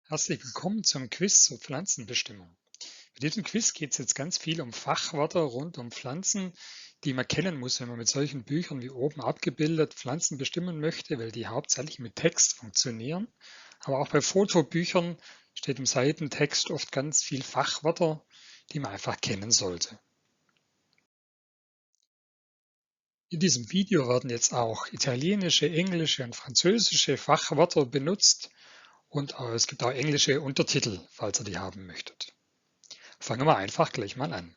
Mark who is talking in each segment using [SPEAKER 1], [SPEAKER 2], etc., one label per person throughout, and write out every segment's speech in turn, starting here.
[SPEAKER 1] Herzlich willkommen zum Quiz zur Pflanzenbestimmung. Bei diesem Quiz geht es jetzt ganz viel um Fachwörter rund um Pflanzen, die man kennen muss, wenn man mit solchen Büchern wie oben abgebildet Pflanzen bestimmen möchte, weil die hauptsächlich mit Text funktionieren. Aber auch bei Fotobüchern steht im Seitentext oft ganz viel Fachwörter, die man einfach kennen sollte. In diesem Video werden jetzt auch italienische, englische und französische Fachwörter benutzt und es gibt auch englische Untertitel, falls ihr die haben möchtet. Fangen wir einfach gleich mal an.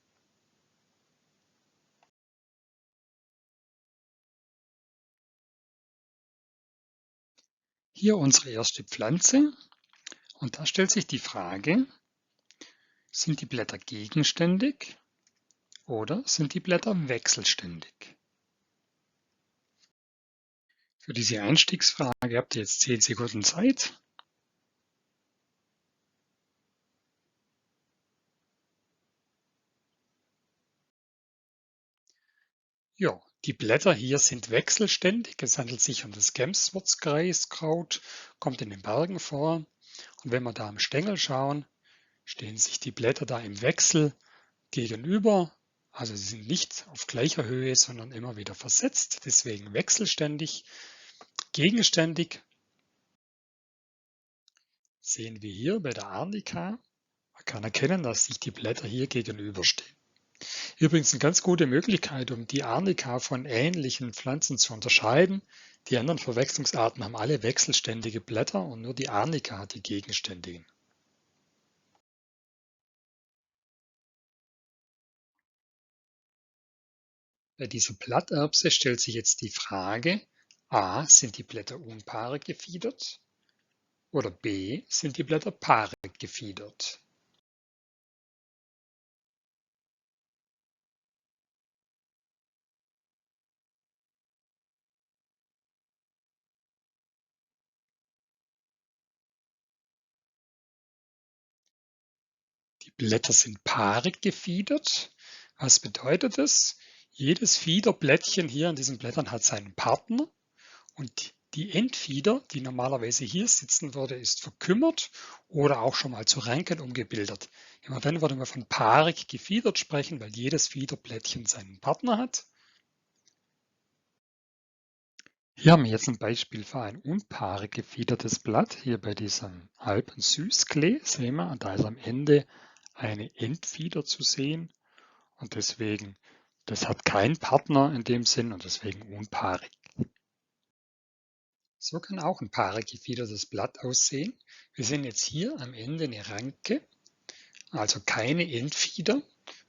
[SPEAKER 1] Hier unsere erste Pflanze und da stellt sich die Frage, sind die Blätter gegenständig oder sind die Blätter wechselständig? Für diese Einstiegsfrage habt ihr jetzt 10 Sekunden Zeit. Ja, die Blätter hier sind wechselständig. Es handelt sich um das Gemswurzkraut, kommt in den Bergen vor. Und wenn wir da am Stängel schauen, stehen sich die Blätter da im Wechsel gegenüber. Also sie sind nicht auf gleicher Höhe, sondern immer wieder versetzt, deswegen wechselständig. Gegenständig sehen wir hier bei der Arnika. Man kann erkennen, dass sich die Blätter hier gegenüberstehen. Übrigens eine ganz gute Möglichkeit, um die Arnika von ähnlichen Pflanzen zu unterscheiden. Die anderen Verwechslungsarten haben alle wechselständige Blätter und nur die Arnika hat die gegenständigen. Bei dieser Blatterbse stellt sich jetzt die Frage, a. Sind die Blätter unpaarig gefiedert? Oder b. Sind die Blätter paarig gefiedert? Die Blätter sind paarig gefiedert. Was bedeutet das? Jedes Fiederblättchen hier an diesen Blättern hat seinen Partner und die Endfieder, die normalerweise hier sitzen würde, ist verkümmert oder auch schon mal zu Ranken umgebildet. Immer dann würde man von paarig gefiedert sprechen, weil jedes Fiederblättchen seinen Partner hat. Hier haben wir jetzt ein Beispiel für ein unpaarig gefiedertes Blatt. Hier bei diesem Alpen-Süßklee sehen wir, da ist am Ende eine Endfieder zu sehen und deswegen, das hat keinen Partner in dem Sinn und deswegen unpaarig. So kann auch ein paarig gefiedertes Blatt aussehen. Wir sehen jetzt hier am Ende eine Ranke, also keine Endfieder.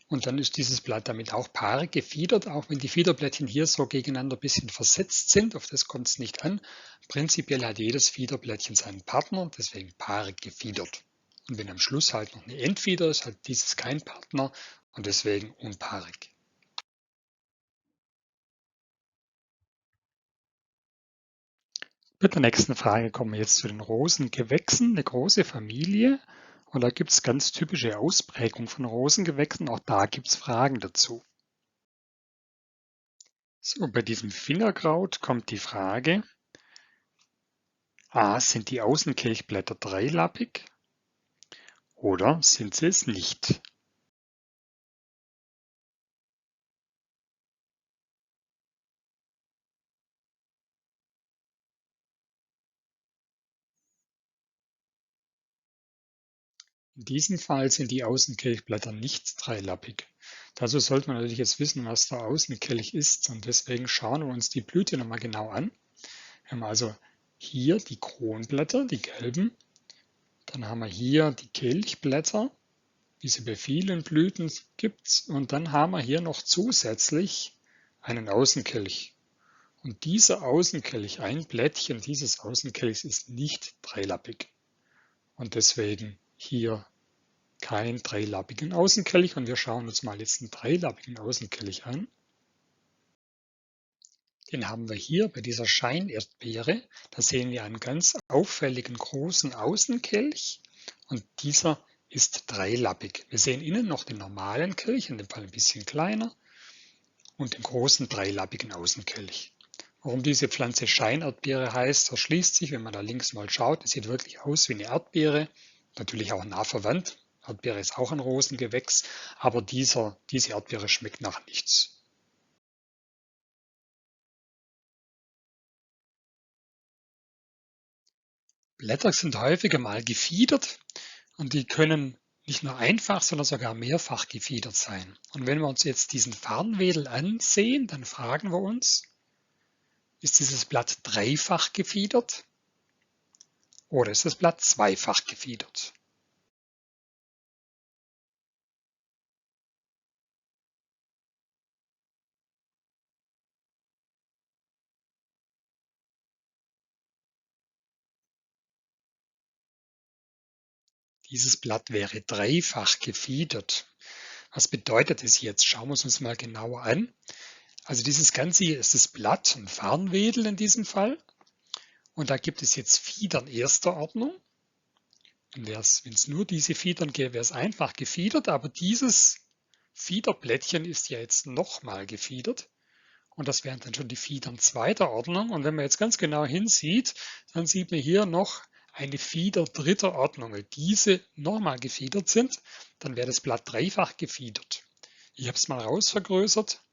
[SPEAKER 1] Und dann ist dieses Blatt damit auch paarig gefiedert, auch wenn die Fiederblättchen hier so gegeneinander ein bisschen versetzt sind. Auf das kommt es nicht an. Prinzipiell hat jedes Fiederblättchen seinen Partner, deswegen paarig gefiedert. Und wenn am Schluss halt noch eine Endfieder ist, hat dieses keinen Partner und deswegen unpaarig. Bei der nächsten Frage kommen wir jetzt zu den Rosengewächsen, eine große Familie. Und da gibt es ganz typische Ausprägungen von Rosengewächsen. Auch da gibt es Fragen dazu. So, bei diesem Fingerkraut kommt die Frage, a. Sind die Außenkelchblätter dreilappig oder sind sie es nicht? In diesem Fall sind die Außenkelchblätter nicht dreilappig. Dazu sollte man natürlich jetzt wissen, was der Außenkelch ist und deswegen schauen wir uns die Blüte nochmal genau an. Wir haben also hier die Kronblätter, die gelben. Dann haben wir hier die Kelchblätter, wie sie bei vielen Blüten gibt. Und dann haben wir hier noch zusätzlich einen Außenkelch. Und dieser Außenkelch, ein Blättchen dieses Außenkelchs ist nicht dreilappig. Und deswegen hier keinen dreilappigen Außenkelch. Und wir schauen uns mal jetzt einen dreilappigen Außenkelch an. Den haben wir hier bei dieser Scheinerdbeere. Da sehen wir einen ganz auffälligen großen Außenkelch und dieser ist dreilappig. Wir sehen innen noch den normalen Kelch, in dem Fall ein bisschen kleiner, und den großen dreilappigen Außenkelch. Warum diese Pflanze Scheinerdbeere heißt, erschließt sich, wenn man da links mal schaut. Es sieht wirklich aus wie eine Erdbeere, natürlich auch nah verwandt. Erdbeere ist auch ein Rosengewächs, aber diese Erdbeere schmeckt nach nichts. Blätter sind häufiger mal gefiedert und die können nicht nur einfach, sondern sogar mehrfach gefiedert sein. Und wenn wir uns jetzt diesen Farnwedel ansehen, dann fragen wir uns, ist dieses Blatt dreifach gefiedert oder ist das Blatt zweifach gefiedert? Dieses Blatt wäre dreifach gefiedert. Was bedeutet das jetzt? Schauen wir es uns mal genauer an. Also dieses Ganze hier ist das Blatt, ein Farnwedel in diesem Fall. Und da gibt es jetzt Fiedern erster Ordnung. Und wenn es nur diese Fiedern gäbe, wäre es einfach gefiedert, aber dieses Fiederblättchen ist ja jetzt nochmal gefiedert. Und das wären dann schon die Fiedern zweiter Ordnung. Und wenn man jetzt ganz genau hinsieht, dann sieht man hier noch eine Fieder dritter Ordnung. Wenn diese nochmal gefiedert sind, dann wäre das Blatt dreifach gefiedert. Ich habe es mal rausvergrößert.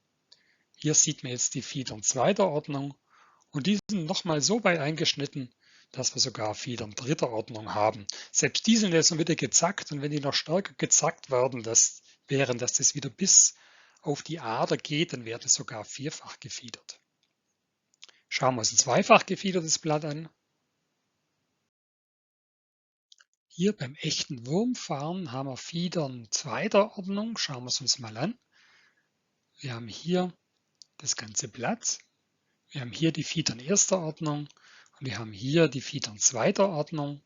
[SPEAKER 1] Hier sieht man jetzt die Fiedern zweiter Ordnung und die sind nochmal so weit eingeschnitten, dass wir sogar Fiedern dritter Ordnung haben. Selbst die sind jetzt wieder gezackt und wenn die noch stärker gezackt werden, dass das wieder bis auf die Ader geht, dann wäre das sogar vierfach gefiedert. Schauen wir uns ein zweifach gefiedertes Blatt an. Hier beim echten Wurmfarn haben wir Fiedern zweiter Ordnung. Schauen wir es uns mal an. Wir haben hier das ganze Blatt. Wir haben hier die Fiedern erster Ordnung und wir haben hier die Fiedern zweiter Ordnung.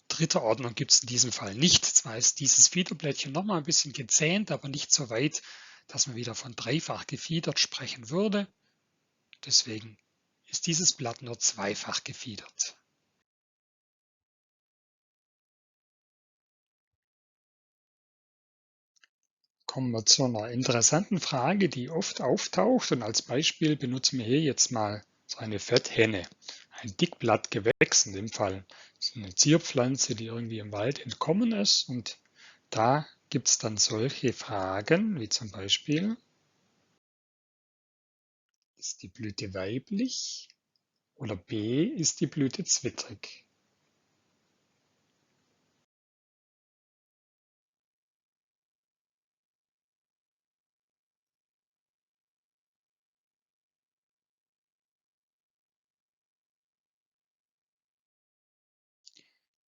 [SPEAKER 1] Dritter Ordnung gibt es in diesem Fall nicht. Zwar ist dieses Fiederblättchen nochmal ein bisschen gezähnt, aber nicht so weit, dass man wieder von dreifach gefiedert sprechen würde. Deswegen ist dieses Blatt nur zweifach gefiedert. Kommen wir zu einer interessanten Frage, die oft auftaucht und als Beispiel benutzen wir hier jetzt mal so eine Fetthenne. Ein Dickblattgewächs, in dem Fall ist eine Zierpflanze, die irgendwie im Wald entkommen ist und da gibt es dann solche Fragen wie zum Beispiel, ist die Blüte weiblich oder B, ist die Blüte zwittrig?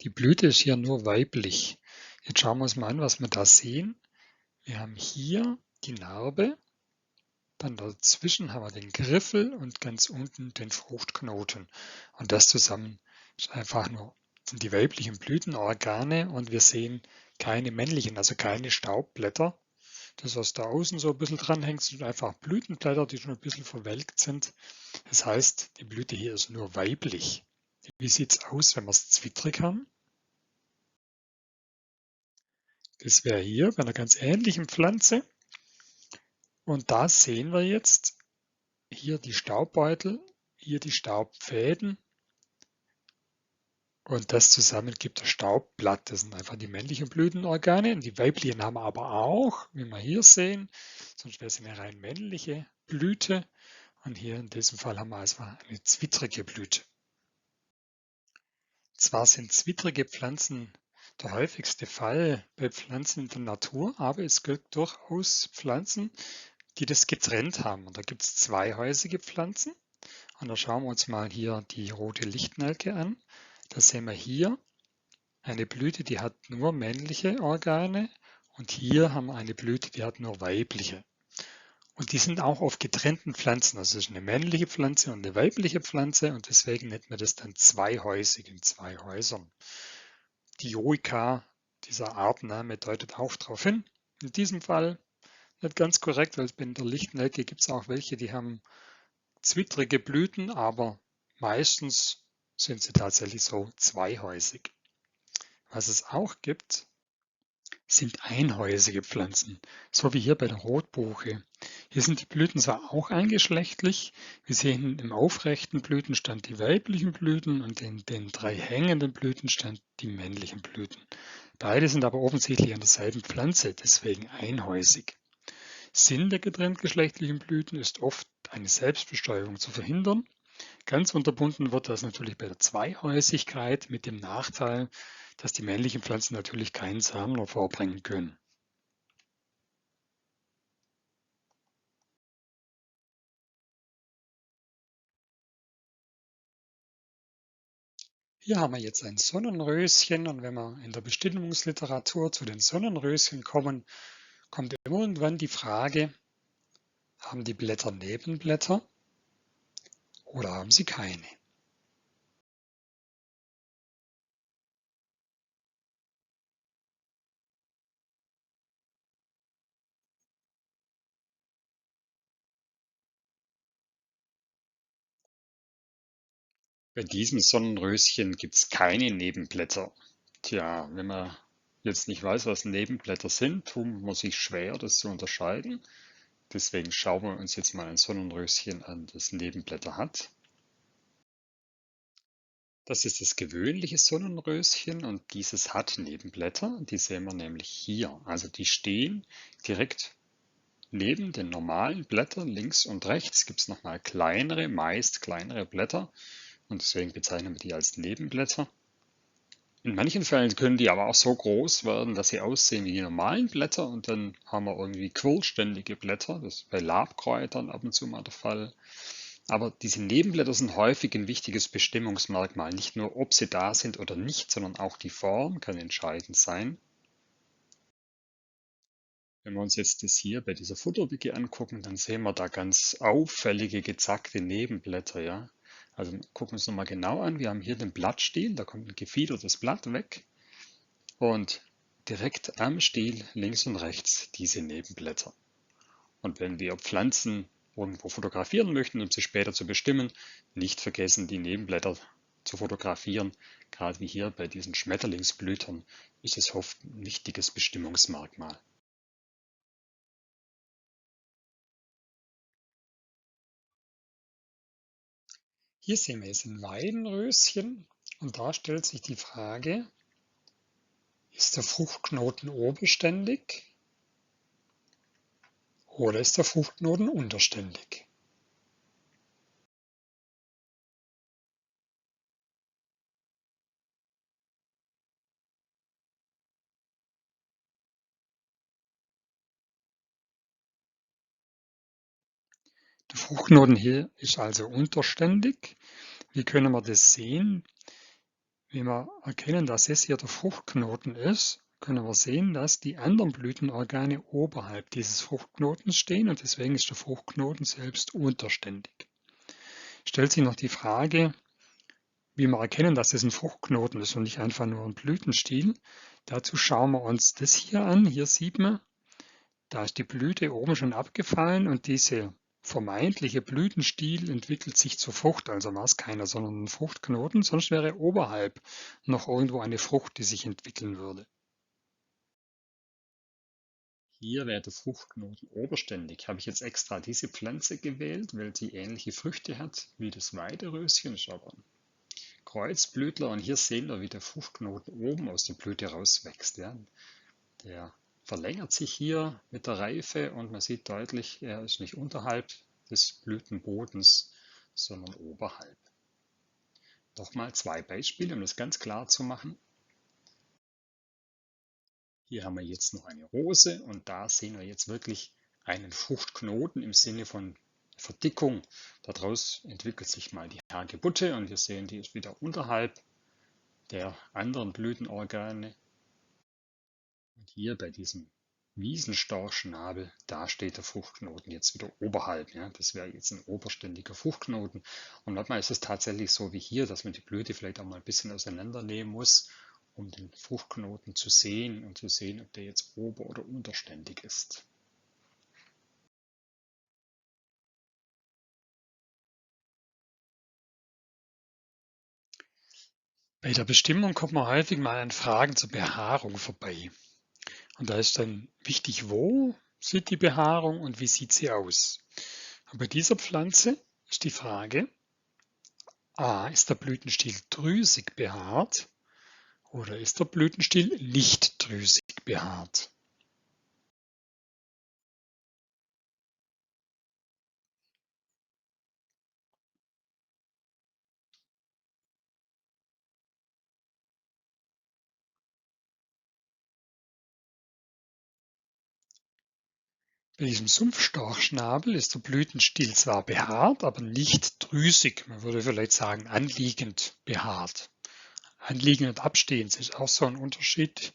[SPEAKER 1] Die Blüte ist hier nur weiblich. Jetzt schauen wir uns mal an, was wir da sehen. Wir haben hier die Narbe, dann dazwischen haben wir den Griffel und ganz unten den Fruchtknoten. Und das zusammen ist einfach nur, sind die weiblichen Blütenorgane und wir sehen keine männlichen, also keine Staubblätter. Das, was da außen so ein bisschen dranhängt, sind einfach Blütenblätter, die schon ein bisschen verwelkt sind. Das heißt, die Blüte hier ist nur weiblich. Wie sieht es aus, wenn wir es zwittrig haben? Das wäre hier bei einer ganz ähnlichen Pflanze. Und da sehen wir jetzt hier die Staubbeutel, hier die Staubfäden und das zusammen gibt das Staubblatt. Das sind einfach die männlichen Blütenorgane und die weiblichen haben wir aber auch, wie wir hier sehen, sonst wäre es eine rein männliche Blüte und hier in diesem Fall haben wir also eine zwittrige Blüte. Zwar sind zwittrige Pflanzen der häufigste Fall bei Pflanzen in der Natur, aber es gibt durchaus Pflanzen, die das getrennt haben. Und da gibt es zweihäusige Pflanzen. Und da schauen wir uns mal hier die rote Lichtnelke an. Da sehen wir hier eine Blüte, die hat nur männliche Organe und hier haben wir eine Blüte, die hat nur weibliche. Und die sind auch auf getrennten Pflanzen. Also es ist eine männliche Pflanze und eine weibliche Pflanze und deswegen nennt man das dann zweihäusig in zwei Häusern. Dioica, dieser Artname, deutet auch darauf hin. In diesem Fall nicht ganz korrekt, weil bei der Lichtnelke gibt es auch welche, die haben zwittrige Blüten, aber meistens sind sie tatsächlich so zweihäusig. Was es auch gibt, sind einhäusige Pflanzen, so wie hier bei der Rotbuche. Hier sind die Blüten zwar auch eingeschlechtlich, wir sehen im aufrechten Blütenstand die weiblichen Blüten und in den 3 hängenden Blütenstand die männlichen Blüten. Beide sind aber offensichtlich an derselben Pflanze, deswegen einhäusig. Sinn der getrenntgeschlechtlichen Blüten ist oft, eine Selbstbestäubung zu verhindern. Ganz unterbunden wird das natürlich bei der Zweihäusigkeit mit dem Nachteil, dass die männlichen Pflanzen natürlich keinen Samen hervorbringen können. Hier haben wir jetzt ein Sonnenröschen und wenn wir in der Bestimmungsliteratur zu den Sonnenröschen kommen, kommt irgendwann die Frage, haben die Blätter Nebenblätter oder haben sie keine? Bei diesem Sonnenröschen gibt es keine Nebenblätter. Tja, wenn man jetzt nicht weiß, was Nebenblätter sind, tut man sich schwer, das zu unterscheiden. Deswegen schauen wir uns jetzt mal ein Sonnenröschen an, das Nebenblätter hat. Das ist das gewöhnliche Sonnenröschen und dieses hat Nebenblätter. Die sehen wir nämlich hier. Also die stehen direkt neben den normalen Blättern. Links und rechts gibt es nochmal kleinere, meist kleinere Blätter und deswegen bezeichnen wir die als Nebenblätter. In manchen Fällen können die aber auch so groß werden, dass sie aussehen wie die normalen Blätter und dann haben wir irgendwie quirlständige Blätter. Das ist bei Labkräutern ab und zu mal der Fall. Aber diese Nebenblätter sind häufig ein wichtiges Bestimmungsmerkmal. Nicht nur, ob sie da sind oder nicht, sondern auch die Form kann entscheidend sein. Wenn wir uns jetzt das hier bei dieser Futterwicke angucken, dann sehen wir da ganz auffällige, gezackte Nebenblätter. Ja? Also gucken wir uns nochmal genau an. Wir haben hier den Blattstiel, da kommt ein gefiedertes Blatt weg. Und direkt am Stiel links und rechts diese Nebenblätter. Und wenn wir Pflanzen irgendwo fotografieren möchten, um sie später zu bestimmen, nicht vergessen, die Nebenblätter zu fotografieren. Gerade wie hier bei diesen Schmetterlingsblütern ist es oft ein wichtiges Bestimmungsmerkmal. Hier sehen wir jetzt ein Weidenröschen und da stellt sich die Frage, ist der Fruchtknoten oberständig oder ist der Fruchtknoten unterständig? Der Fruchtknoten hier ist also unterständig. Wie können wir das sehen? Wenn wir erkennen, dass es hier der Fruchtknoten ist, können wir sehen, dass die anderen Blütenorgane oberhalb dieses Fruchtknotens stehen und deswegen ist der Fruchtknoten selbst unterständig. Stellt sich noch die Frage, wie wir erkennen, dass es ein Fruchtknoten ist und nicht einfach nur ein Blütenstiel. Dazu schauen wir uns das hier an. Hier sieht man, da ist die Blüte oben schon abgefallen und diese vermeintliche Blütenstiel entwickelt sich zur Frucht, also war es keiner, sondern ein Fruchtknoten, sonst wäre oberhalb noch irgendwo eine Frucht, die sich entwickeln würde. Hier wäre der Fruchtknoten oberständig. Habe ich jetzt extra diese Pflanze gewählt, weil sie ähnliche Früchte hat wie das Weideröschen, ist aber ein Kreuzblütler und hier sehen wir, wie der Fruchtknoten oben aus der Blüte rauswächst. Ja. Der verlängert sich hier mit der Reife und man sieht deutlich, er ist nicht unterhalb des Blütenbodens, sondern oberhalb. Nochmal 2 Beispiele, um das ganz klar zu machen. Hier haben wir jetzt noch eine Rose und da sehen wir jetzt wirklich einen Fruchtknoten im Sinne von Verdickung. Daraus entwickelt sich mal die Hagebutte und wir sehen, die ist wieder unterhalb der anderen Blütenorgane. Und hier bei diesem Wiesenstorchschnabel, da steht der Fruchtknoten jetzt wieder oberhalb. Ja? Das wäre jetzt ein oberständiger Fruchtknoten. Und manchmal ist es tatsächlich so wie hier, dass man die Blüte vielleicht auch mal ein bisschen auseinandernehmen muss, um den Fruchtknoten zu sehen und zu sehen, ob der jetzt ober- oder unterständig ist. Bei der Bestimmung kommt man häufig mal an Fragen zur Behaarung vorbei. Und da ist dann wichtig, wo sieht die Behaarung und wie sieht sie aus. Und bei dieser Pflanze ist die Frage, A, ist der Blütenstiel drüsig behaart oder ist der Blütenstiel nicht drüsig behaart? Bei diesem Sumpfstorchschnabel ist der Blütenstiel zwar behaart, aber nicht drüsig. Man würde vielleicht sagen anliegend behaart. Anliegend und abstehend ist auch so ein Unterschied,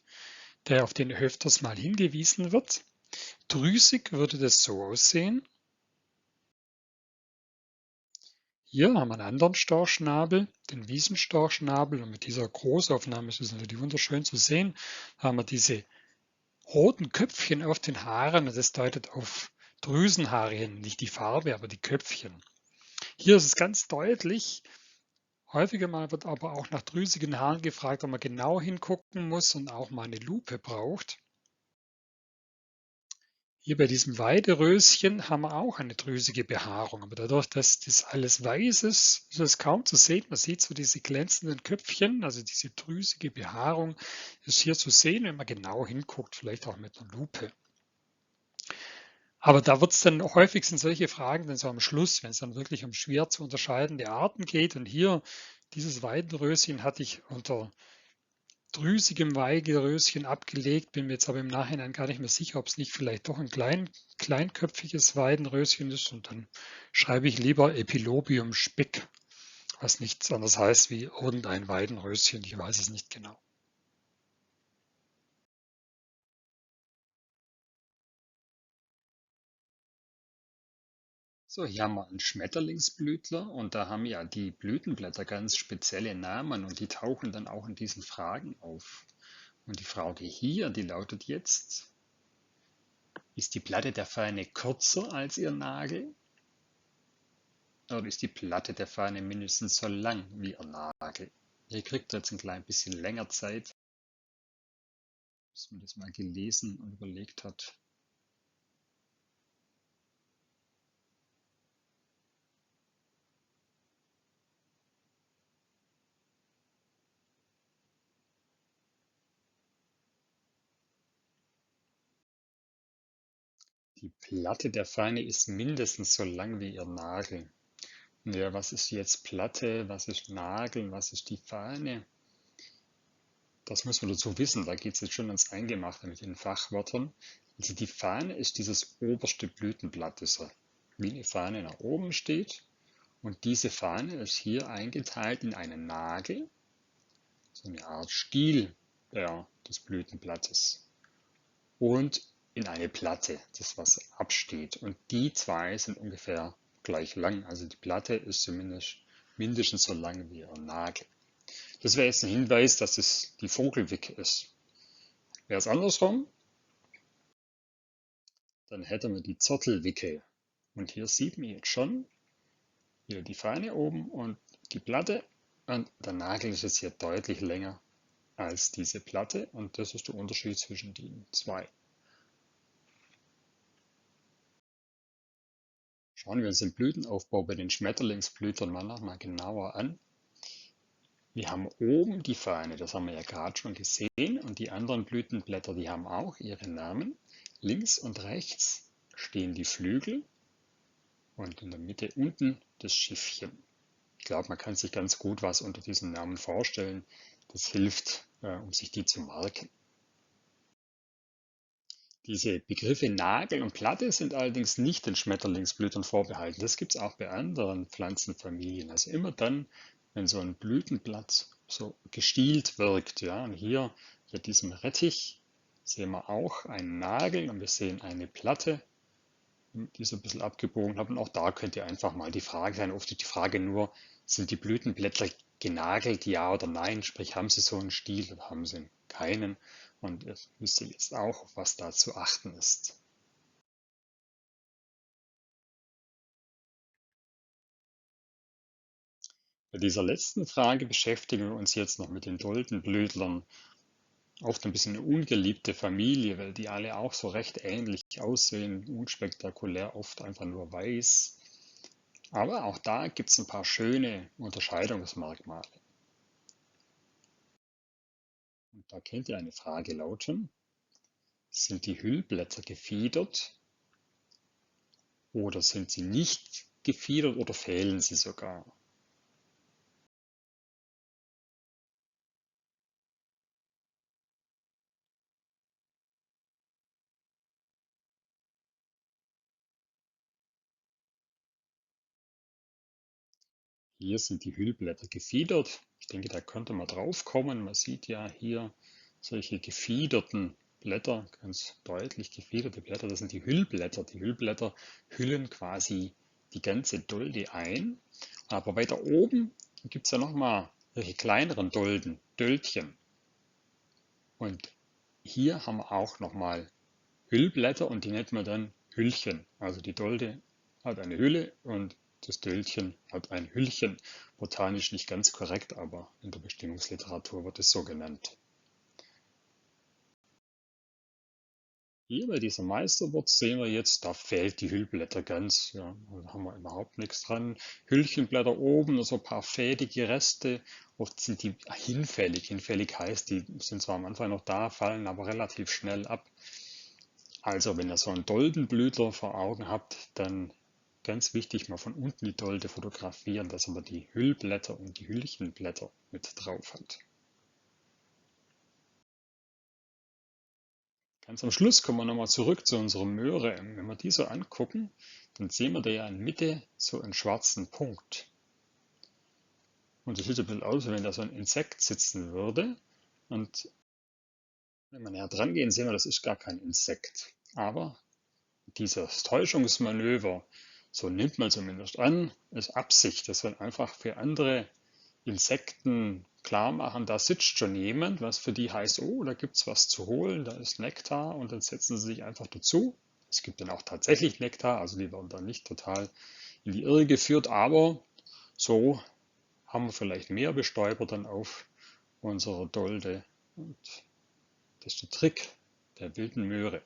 [SPEAKER 1] auf den öfters mal hingewiesen wird. Drüsig würde das so aussehen. Hier haben wir einen anderen Storchschnabel, den Wiesenstorchschnabel, und mit dieser Großaufnahme ist es natürlich wunderschön zu sehen. Da haben wir diese roten Köpfchen auf den Haaren und das deutet auf Drüsenhaare hin, nicht die Farbe, aber die Köpfchen. Hier ist es ganz deutlich. Häufiger mal wird aber auch nach drüsigen Haaren gefragt, ob man genau hingucken muss und auch mal eine Lupe braucht. Hier bei diesem Weideröschen haben wir auch eine drüsige Behaarung, aber dadurch, dass das alles weiß ist, ist es kaum zu sehen. Man sieht so diese glänzenden Köpfchen, also diese drüsige Behaarung ist hier zu sehen, wenn man genau hinguckt, vielleicht auch mit einer Lupe. Aber da wird es dann häufig sind solche Fragen dann so am Schluss, wenn es dann wirklich um schwer zu unterscheidende Arten geht. Und hier, dieses Weidenröschen hatte ich unter drüsigem Weigeröschen abgelegt, bin mir jetzt aber im Nachhinein gar nicht mehr sicher, ob es nicht vielleicht doch ein kleinköpfiges Weidenröschen ist. Und dann schreibe ich lieber Epilobium spick, was nichts anderes heißt wie irgendein Weidenröschen. Ich weiß es nicht genau. So, hier haben wir einen Schmetterlingsblütler und da haben ja die Blütenblätter ganz spezielle Namen und die tauchen dann auch in diesen Fragen auf. Und die Frage hier, die lautet jetzt, ist die Platte der Fahne kürzer als ihr Nagel? Oder ist die Platte der Fahne mindestens so lang wie ihr Nagel? Ihr kriegt jetzt ein klein bisschen länger Zeit, bis man das mal gelesen und überlegt hat. Die Platte der Fahne ist mindestens so lang wie ihr Nagel. Ja, was ist jetzt Platte, was ist Nagel, was ist die Fahne? Das muss man dazu wissen, da geht es jetzt schon ans Eingemachte mit den Fachwörtern. Also die Fahne ist dieses oberste Blütenblatt, das wie eine Fahne nach oben steht. Und diese Fahne ist hier eingeteilt in einen Nagel, so eine Art Stiel des Blütenblattes. Und in eine Platte, das was absteht. Und die zwei sind ungefähr gleich lang. Also die Platte ist zumindest mindestens so lang wie ihr Nagel. Das wäre jetzt ein Hinweis, dass es die Vogelwicke ist. Wäre es andersrum, dann hätten wir die Zottelwicke. Und hier sieht man jetzt schon wieder die Fahne oben und die Platte. Und der Nagel ist jetzt hier deutlich länger als diese Platte. Und das ist der Unterschied zwischen den zwei. Schauen wir uns den Blütenaufbau bei den Schmetterlingsblütern mal nochmal genauer an. Wir haben oben die Fahne, das haben wir ja gerade schon gesehen, und die anderen Blütenblätter, die haben auch ihre Namen. Links und rechts stehen die Flügel und in der Mitte unten das Schiffchen. Ich glaube, man kann sich ganz gut was unter diesen Namen vorstellen. Das hilft, um sich die zu merken. Diese Begriffe Nagel und Platte sind allerdings nicht den Schmetterlingsblütern vorbehalten. Das gibt es auch bei anderen Pflanzenfamilien. Also immer dann, wenn so ein Blütenblatt so gestielt wirkt. Ja, und hier bei diesem Rettich sehen wir auch einen Nagel und wir sehen eine Platte, die so ein bisschen abgebogen hat. Und auch da könnte einfach mal die Frage sein, oft ist die Frage nur, sind die Blütenblätter genagelt, ja oder nein? Sprich, haben sie so einen Stiel oder haben sie keinen? Und ihr wisst ihr jetzt auch, auf was da zu achten ist. Bei dieser letzten Frage beschäftigen wir uns jetzt noch mit den Doldenblütlern. Oft ein bisschen eine ungeliebte Familie, weil die alle auch so recht ähnlich aussehen, unspektakulär, oft einfach nur weiß. Aber auch da gibt es ein paar schöne Unterscheidungsmerkmale. Und da könnte eine Frage lauten: Sind die Hüllblätter gefiedert oder sind sie nicht gefiedert oder fehlen sie sogar? Hier sind die Hüllblätter gefiedert. Ich denke, da könnte man drauf kommen. Man sieht ja hier solche gefiederten Blätter, ganz deutlich gefiederte Blätter. Das sind die Hüllblätter. Die Hüllblätter hüllen quasi die ganze Dolde ein. Aber weiter oben gibt es ja nochmal solche kleineren Dolden, Döldchen. Und hier haben wir auch nochmal Hüllblätter und die nennt man dann Hüllchen. Also die Dolde hat eine Hülle und das Döldchen hat ein Hüllchen. Botanisch nicht ganz korrekt, aber in der Bestimmungsliteratur wird es so genannt. Hier bei dieser Meisterwurz sehen wir jetzt, da fehlt die Hüllblätter ganz. Ja, da haben wir überhaupt nichts dran. Hüllchenblätter oben, so ein paar fädige Reste. Oft sind die hinfällig. Hinfällig heißt, die sind zwar am Anfang noch da, fallen aber relativ schnell ab. Also wenn ihr so einen Doldenblütler vor Augen habt, dann ganz wichtig mal von unten die Dolde fotografieren, dass man die Hüllblätter und die Hüllchenblätter mit drauf hat. Ganz am Schluss kommen wir nochmal zurück zu unserer Möhre. Wenn wir die so angucken, dann sehen wir da ja in Mitte so einen schwarzen Punkt. Und das sieht ein bisschen aus, wie wenn da so ein Insekt sitzen würde. Und wenn wir näher dran gehen, sehen wir, das ist gar kein Insekt. Aber dieses Täuschungsmanöver, so nimmt man zumindest an, ist Absicht. Das soll einfach für andere Insekten klar machen, da sitzt schon jemand, was für die heißt, oh, da gibt's was zu holen, da ist Nektar und dann setzen sie sich einfach dazu. Es gibt dann auch tatsächlich Nektar, also die werden dann nicht total in die Irre geführt, aber so haben wir vielleicht mehr Bestäuber dann auf unserer Dolde. Und das ist der Trick der wilden Möhre.